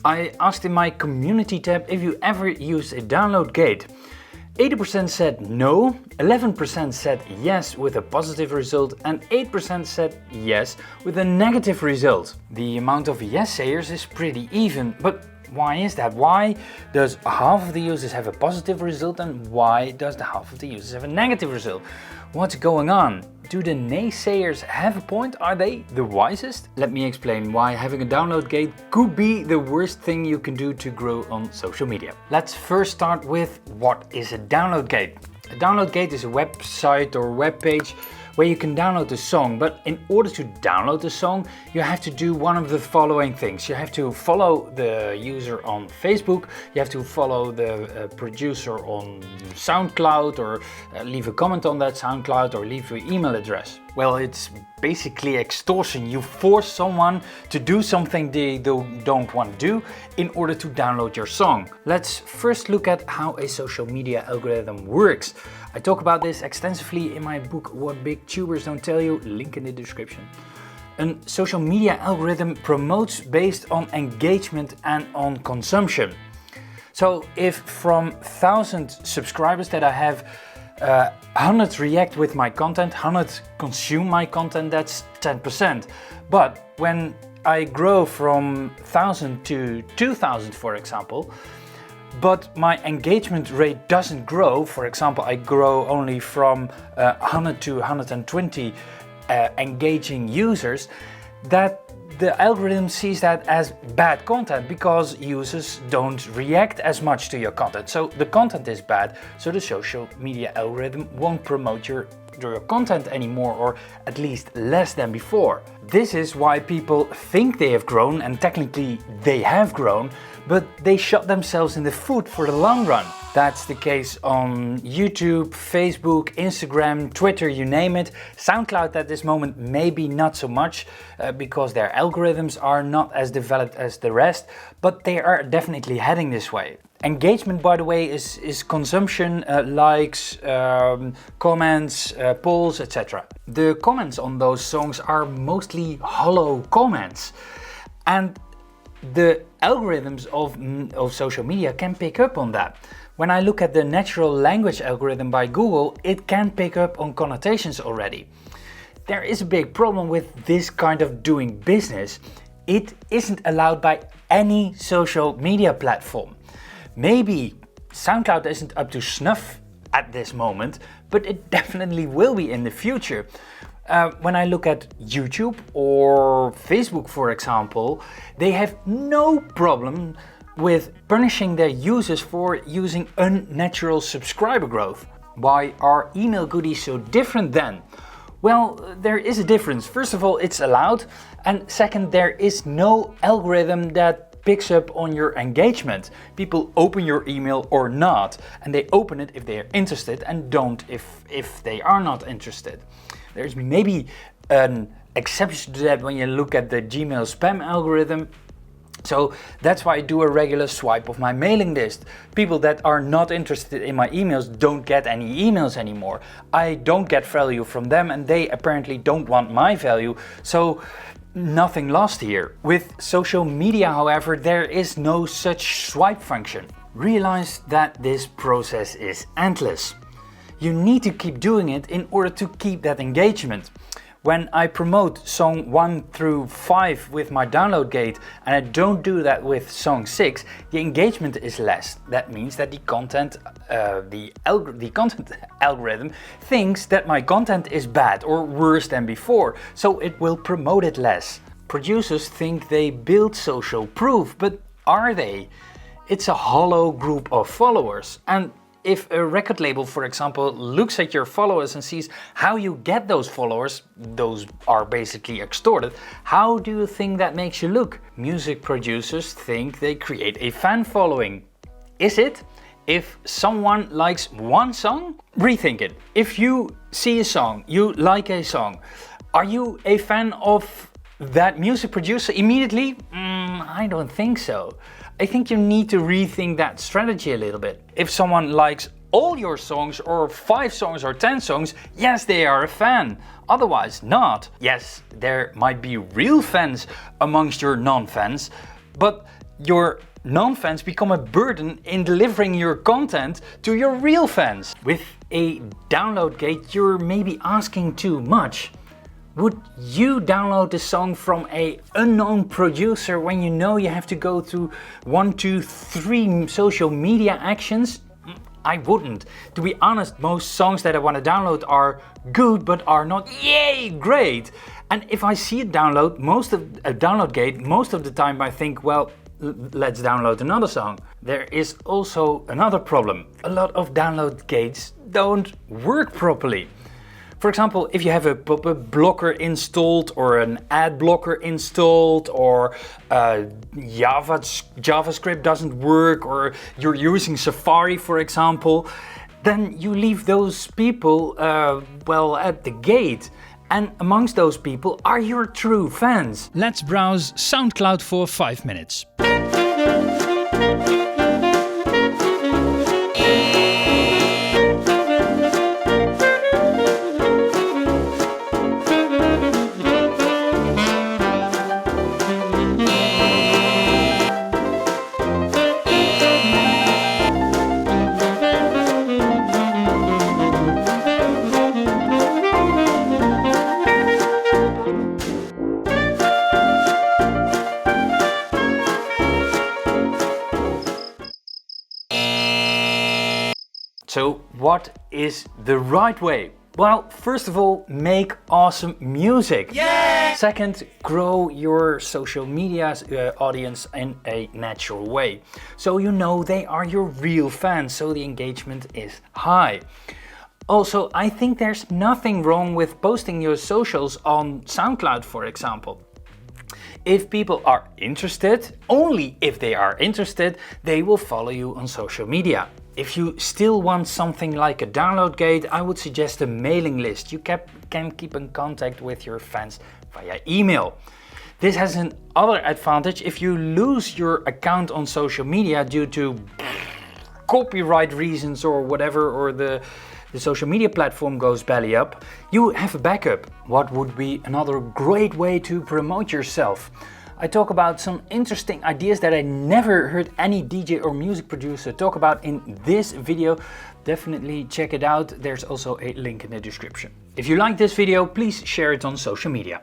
I asked in my community tab if you ever used a download gate. 80% said no, 11% said yes with a positive result, and 8% said yes with a negative result. The amount of yes-sayers is pretty even, but why is that? Why does half of the users have a positive result and why does the half of the users have a negative result? What's going on? Do the naysayers have a point? Are they the wisest? Let me explain why having a download gate could be the worst thing you can do to grow on social media. Let's first start with what is a download gate. A download gate is a website or web page where you can download the song, but in order to download the song, you have to do one of the following things. You have to follow the user on Facebook, you have to follow the producer on Soundcloud, or leave a comment on that Soundcloud, or leave your email address. Well, it's basically extortion. You force someone to do something they don't want to do in order to download your song. Let's first look at how a social media algorithm works. I talk about this extensively in my book What Big Tubers Don't Tell You, link in the description. A social media algorithm promotes based on engagement and on consumption. So if from 1,000 subscribers that I have, 100 react with my content, 100 consume my content, that's 10%. But when I grow from 1,000 to 2,000, for example, but my engagement rate doesn't grow, for example, I grow only from 100 to 120 engaging users, that the algorithm sees that as bad content because users don't react as much to your content. So the content is bad, so the social media algorithm won't promote your content anymore, or at least less than before. This is why people think they have grown, and technically they have grown, but they shot themselves in the foot for the long run. That's the case on YouTube, Facebook, Instagram, Twitter, you name it. Soundcloud at this moment maybe not so much because their algorithms are not as developed as the rest, but they are definitely heading this way. Engagement, by the way, is consumption, likes, comments, polls, etc. The comments on those songs are mostly hollow comments, and the algorithms of social media can pick up on that. When I look at the natural language algorithm by Google, it can pick up on connotations already. There is a big problem with this kind of doing business. It isn't allowed by any social media platform. Maybe SoundCloud isn't up to snuff at this moment, but it definitely will be in the future. When I look at YouTube or Facebook, for example, they have no problem with punishing their users for using unnatural subscriber growth. Why are email goodies so different then? Well, there is a difference. First of all, it's allowed, and second, there is no algorithm that picks up on your engagement. People open your email or not, and they open it if they are interested and don't if they are not interested. There's maybe an exception to that when you look at the Gmail spam algorithm. So that's why I do a regular swipe of my mailing list. People that are not interested in my emails don't get any emails anymore. I don't get value from them, and they apparently don't want my value. So nothing lost here. With social media, however, there is no such swipe function. Realize that this process is endless. You need to keep doing it in order to keep that engagement. When I promote song 1 through 5 with my download gate, and I don't do that with song 6, the engagement is less. That means that the content algorithm thinks that my content is bad or worse than before, so it will promote it less. Producers think they build social proof, but are they? It's a hollow group of followers, and if a record label, for example, looks at your followers and sees how you get those followers, those are basically extorted, how do you think that makes you look? Music producers think they create a fan following. Is it? If someone likes one song, rethink it. If you see a song, you like a song, are you a fan of that music producer immediately? I don't think so. I think you need to rethink that strategy a little bit. If someone likes all your songs, or 5 songs or 10 songs, yes, they are a fan. Otherwise not. Yes, there might be real fans amongst your non-fans, but your non-fans become a burden in delivering your content to your real fans. With a download gate, you're maybe asking too much. Would you download a song from an unknown producer when you know you have to go through 1, 2, 3 social media actions? I wouldn't. To be honest, most songs that I want to download are good but are not yay great. And if I see a download gate, most of the time I think, well, let's download another song. There is also another problem. A lot of download gates don't work properly. For example, if you have a pop-up blocker installed or an ad blocker installed, or JavaScript doesn't work, or you're using Safari, for example, then you leave those people at the gate. And amongst those people are your true fans. Let's browse Soundcloud for 5 minutes. So what is the right way? Well, first of all, make awesome music. Yay! Second, grow your social media audience in a natural way. So you know they are your real fans, so the engagement is high. Also, I think there's nothing wrong with posting your socials on SoundCloud, for example. If people are interested, only if they are interested, they will follow you on social media. If you still want something like a download gate, I would suggest a mailing list. You can keep in contact with your fans via email. This has another advantage. If you lose your account on social media due to copyright reasons or whatever, or the social media platform goes belly up, you have a backup. What would be another great way to promote yourself? I talk about some interesting ideas that I never heard any DJ or music producer talk about in this video. Definitely check it out. There's also a link in the description. If you like this video, please share it on social media.